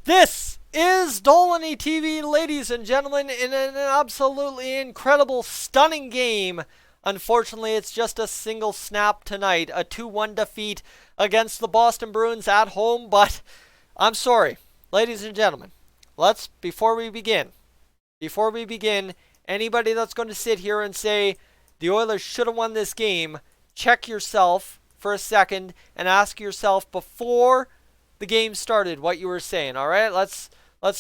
This is Dolynny TV, ladies and gentlemen, in an absolutely incredible, stunning game. Unfortunately, it's just a single snap tonight, a 2-1 defeat against the Boston Bruins at home, but I'm sorry, ladies and gentlemen. Before we begin, anybody that's going to sit here and say the Oilers should have won this game, check yourself for a second and ask yourself before the game started what you were saying. All right, let's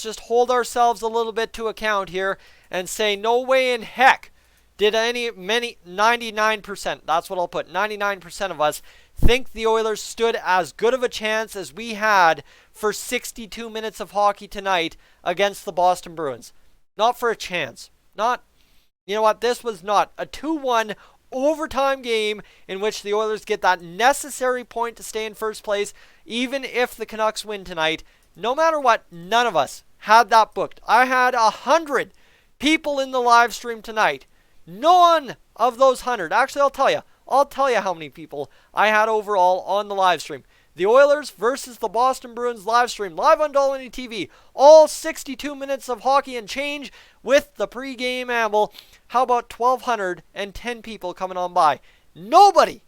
just hold ourselves a little bit to account here and say no way in heck did 99%, that's what I'll put, 99% of us think the Oilers stood as good of a chance as we had for 62 minutes of hockey tonight against the Boston Bruins. Not for a chance. You know what? This was not a 2-1 overtime game in which the Oilers get that necessary point to stay in first place, even if the Canucks win tonight. No matter what, none of us had that booked. I had 100 people in the live stream tonight. None of those 100. Actually, I'll tell you how many people I had overall on the live stream. The Oilers versus the Boston Bruins live stream, live on Dolynny TV. All 62 minutes of hockey and change with the pregame amble. How about 1,210 people coming on by? Nobody,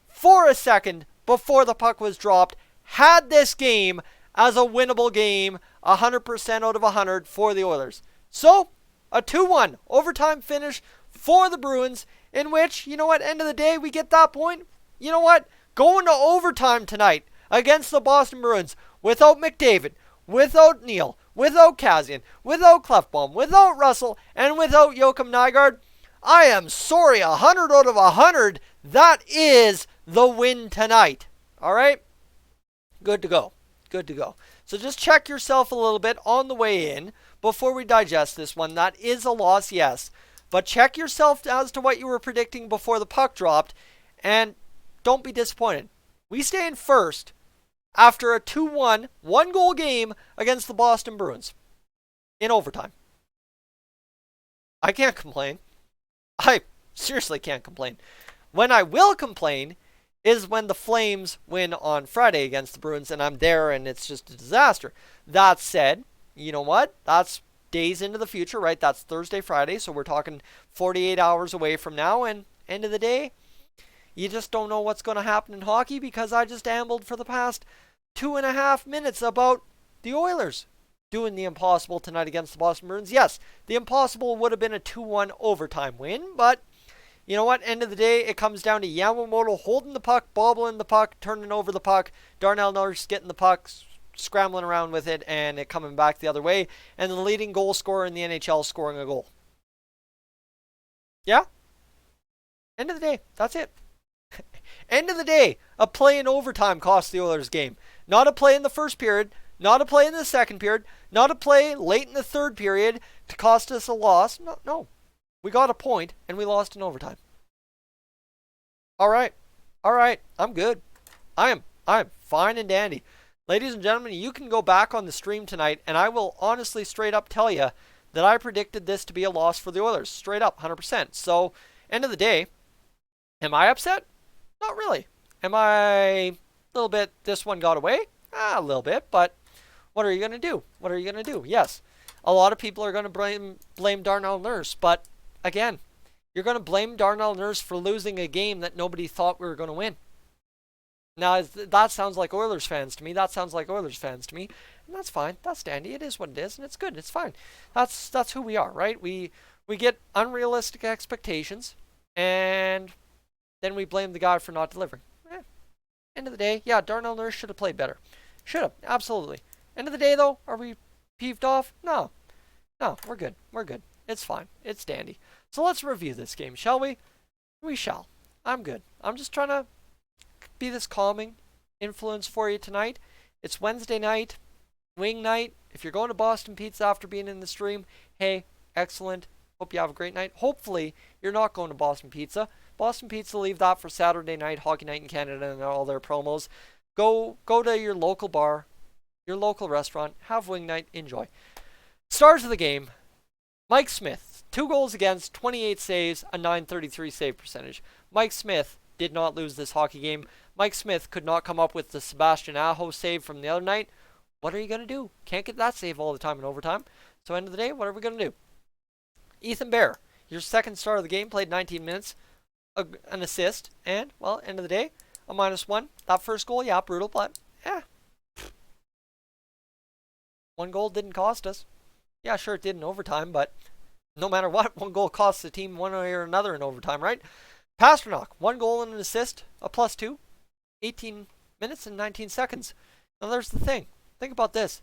for a second before the puck was dropped, had this game as a winnable game, 100% out of 100 for the Oilers. So, a 2-1 overtime finish for the Bruins, in which, you know what, end of the day, we get that point. You know what? Going to overtime tonight against the Boston Bruins without McDavid, without Neal, without Kassian, without Clefbaum, without Russell, and without Joachim Nygard. I am sorry, 100 out of 100. That is the win tonight. All right? Good to go. Good to go. So just check yourself a little bit on the way in before we digest this one. That is a loss, yes. But check yourself as to what you were predicting before the puck dropped, and don't be disappointed. We stay in first after a 2-1, one-goal game against the Boston Bruins in overtime. I can't complain. I seriously can't complain. When I will complain is when the Flames win on Friday against the Bruins, and I'm there, and it's just a disaster. That said, you know what? That's days into the future, right? That's Thursday, Friday, so we're talking 48 hours away from now, and end of the day, you just don't know what's going to happen in hockey because I just ambled for the past 2.5 minutes about the Oilers doing the impossible tonight against the Boston Bruins. Yes, the impossible would have been a 2-1 overtime win, but you know what? End of the day, it comes down to Yamamoto holding the puck, bobbling the puck, turning over the puck, Darnell Nurse getting the puck, scrambling around with it, and it coming back the other way, and the leading goal scorer in the NHL scoring a goal. Yeah? End of the day, that's it. End of the day, a play in overtime cost the Oilers game. Not a play in the first period, not a play in the second period, not a play late in the third period to cost us a loss. No. We got a point, and we lost in overtime. All right. I'm good. I'm fine and dandy. Ladies and gentlemen, you can go back on the stream tonight, and I will honestly straight up tell you that I predicted this to be a loss for the Oilers. Straight up, 100%. So, end of the day, am I upset? Not really. Am I a little bit, this one got away? A little bit, but what are you going to do? Yes, a lot of people are going to blame Darnell Nurse, but again, you're going to blame Darnell Nurse for losing a game that nobody thought we were going to win. Now, that sounds like Oilers fans to me. And that's fine. That's dandy. It is what it is, and it's good. It's fine. That's who we are, right? We get unrealistic expectations, and then we blame the guy for not delivering. End of the day, yeah, Darnell Nurse should have played better. Should have, absolutely. End of the day, though, are we peeved off? No, we're good. It's fine. It's dandy. So let's review this game, shall we? We shall. I'm good. I'm just trying to be this calming influence for you tonight. It's Wednesday night, wing night. If you're going to Boston Pizza after being in the stream, hey, excellent. Hope you have a great night. Hopefully, you're not going to Boston Pizza. Boston Pizza, leave that for Saturday night, Hockey Night in Canada, and all their promos. Go to your local bar, your local restaurant, have wing night, enjoy. Stars of the game, Mike Smith, 2 goals against, 28 saves, a .933 save percentage. Mike Smith did not lose this hockey game. Mike Smith could not come up with the Sebastian Aho save from the other night. What are you going to do? Can't get that save all the time in overtime. So end of the day, what are we going to do? Ethan Bear, your second star of the game, played 19 minutes, an assist, and, well, end of the day, a -1. That first goal, yeah, brutal, but, yeah. One goal didn't cost us. Yeah, sure, it did in overtime, but no matter what, one goal costs the team one way or another in overtime, right? Pasternak, 1 goal and an assist, a +2, 18 minutes and 19 seconds. Now, there's the thing. Think about this.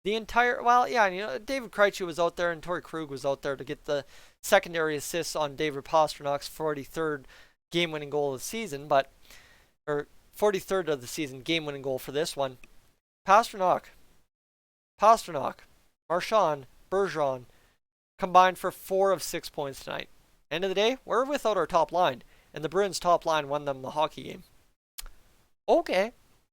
The entire, well, yeah, you know, David Krejci was out there and Torrey Krug was out there to get the secondary assists on David Pasternak's 43rd game-winning goal of the season, or 43rd of the season game-winning goal for this one. Pasternak, Marchand, Bergeron combined for 4 of 6 points tonight. End of the day, we're without our top line, and the Bruins' top line won them the hockey game. Okay,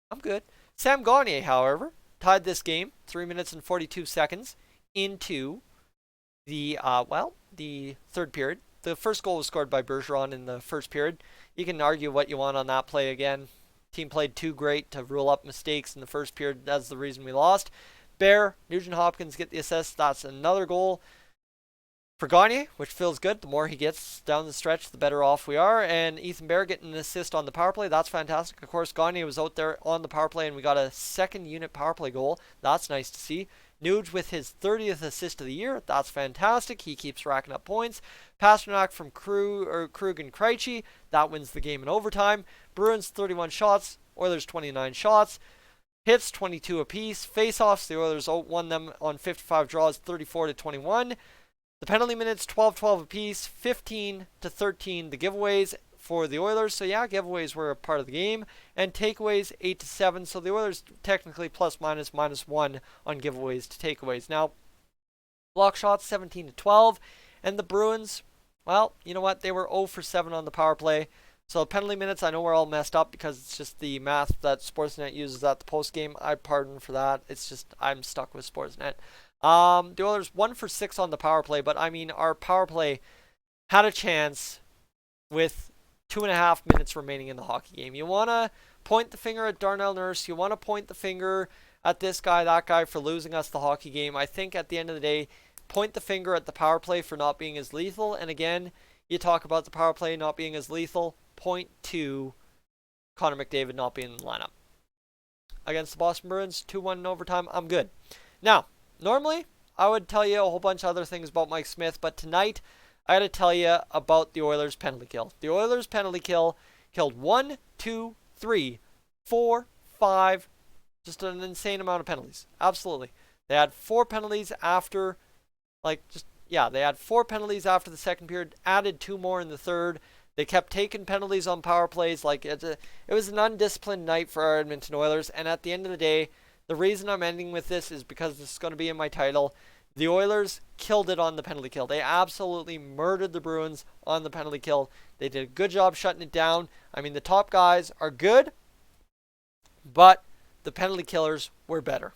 I'm good. Sam Gagner, however, tied this game 3 minutes and 42 seconds into the the third period. The first goal was scored by Bergeron in the first period. You can argue what you want on that play again. Team played too great to rule up mistakes in the first period. That's the reason we lost. Bear, Nugent Hopkins get the assist. That's another goal for Gagner, which feels good. The more he gets down the stretch, the better off we are. And Ethan Bear getting an assist on the power play. That's fantastic. Of course, Gagner was out there on the power play, and we got a second unit power play goal. That's nice to see. Nuge with his 30th assist of the year. That's fantastic. He keeps racking up points. Pasternak from Krug and Krejci. That wins the game in overtime. Bruins 31 shots. Oilers 29 shots. Hits 22 apiece. Face-offs, the Oilers won them on 55 draws, 34-21. The penalty minutes, 12-12 apiece, 15-13 the giveaways for the Oilers. So yeah, giveaways were a part of the game. And takeaways, 8-7. So the Oilers technically ±1 on giveaways to takeaways. Now, block shots, 17-12. And the Bruins, well, you know what? They were 0 for 7 on the power play. So penalty minutes, I know we're all messed up because it's just the math that Sportsnet uses at the post game. I pardon for that. It's just I'm stuck with Sportsnet. The Oilers 1 for 6 on the power play, but I mean our power play had a chance with 2.5 minutes remaining in the hockey game. You want to point the finger at Darnell Nurse. You want to point the finger at this guy, that guy for losing us the hockey game. I think at the end of the day, point the finger at the power play for not being as lethal. And again, you talk about the power play not being as lethal. Point to Connor McDavid not being in the lineup. Against the Boston Bruins, 2-1 in overtime, I'm good. Now, normally, I would tell you a whole bunch of other things about Mike Smith, but tonight, I gotta tell you about the Oilers' penalty kill. The Oilers' penalty kill killed 1, 2, 3, 4, 5, just an insane amount of penalties. Absolutely. They had 4 penalties after, they had 4 penalties after the second period, added 2 more in the third. They kept taking penalties on power plays. It was an undisciplined night for our Edmonton Oilers. And at the end of the day, the reason I'm ending with this is because this is going to be in my title. The Oilers killed it on the penalty kill. They absolutely murdered the Bruins on the penalty kill. They did a good job shutting it down. I mean, the top guys are good, but the penalty killers were better.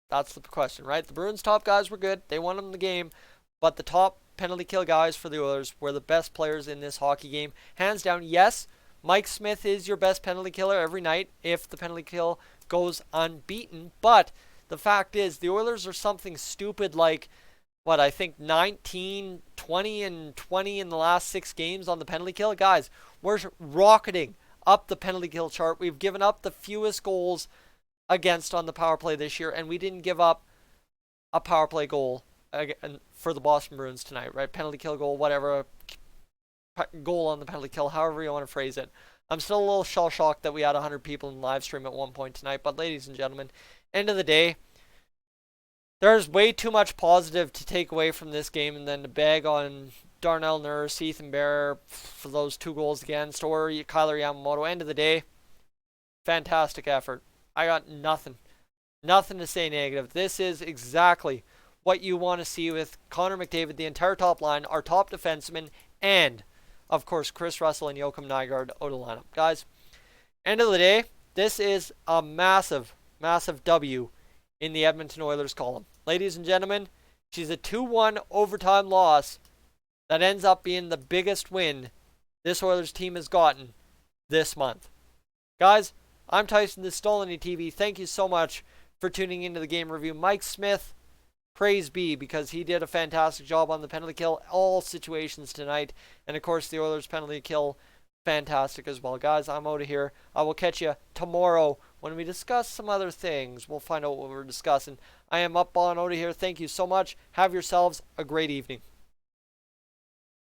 That's the question, right? The Bruins' top guys were good. They won them the game, but the top penalty kill guys for the Oilers were the best players in this hockey game. Hands down, yes, Mike Smith is your best penalty killer every night if the penalty kill goes unbeaten. But the fact is, the Oilers are something stupid like, I think 19, 20, and 20 in the last 6 games on the penalty kill. Guys, we're rocketing up the penalty kill chart. We've given up the fewest goals against on the power play this year, and we didn't give up a power play goal for the Boston Bruins tonight, right? Penalty kill goal, whatever, goal on the penalty kill, however you want to phrase it. I'm still a little shell-shocked that we had 100 people in live stream at one point tonight, but ladies and gentlemen, end of the day, there's way too much positive to take away from this game and then to bag on Darnell Nurse, Ethan Bear for those 2 goals against, or Kyler Yamamoto. End of the day, fantastic effort. I got nothing to say negative. This is exactly what you want to see with Connor McDavid, the entire top line, our top defenseman, and, of course, Chris Russell and Joakim Nygard out of lineup. Guys, end of the day, this is a massive, massive W in the Edmonton Oilers column. Ladies and gentlemen, she's a 2-1 overtime loss that ends up being the biggest win this Oilers team has gotten this month. Guys, I'm Tyson, this is Dolynny TV. Thank you so much for tuning into the game review. Mike Smith, praise be, because he did a fantastic job on the penalty kill, all situations tonight. And of course, the Oilers penalty kill, fantastic as well. Guys, I'm out of here. I will catch you tomorrow when we discuss some other things. We'll find out what we're discussing. I am up on out of here. Thank you so much. Have yourselves a great evening.